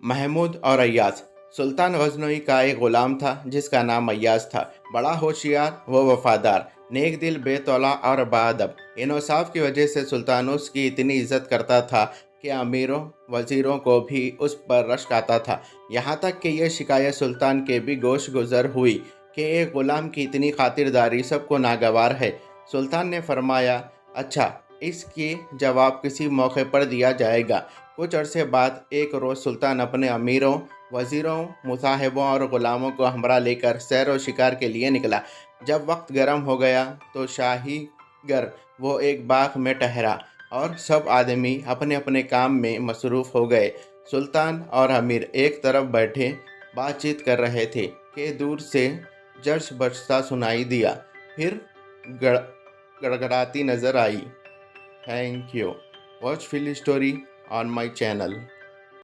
महमूद और अय्याज। सुल्तान गजनवी का एक गुलाम था जिसका नाम अय्याज था। बड़ा होशियार, वो वफादार, नेक दिल, बेतौला और बाअदब। इंसाफ की वजह से सुल्तान उसकी इतनी इज्जत करता था कि अमीरों वजीरों को भी उस पर रश्क आता था। यहाँ तक कि यह शिकायत सुल्तान के भी गोश गुजर हुई कि एक गुलाम की इतनी खातिरदारी सबको नागवार है। सुल्तान ने फरमाया, अच्छा, इसकी जवाब किसी मौके पर दिया जाएगा। कुछ अरसे बाद एक रोज़ सुल्तान अपने अमीरों वजीरों, मुसाहिबों और ग़ुलामों को हमरा लेकर सैर व शिकार के लिए निकला। जब वक्त गर्म हो गया तो शाही गर वो एक बाग में ठहरा और सब आदमी अपने अपने काम में मसरूफ़ हो गए। सुल्तान और अमीर एक तरफ बैठे बातचीत कर रहे थे कि दूर से जर्स बजता सुनाई दिया, फिर गड़ गड़गड़ाती नज़र आई। Thank you. Watch full story on my channel.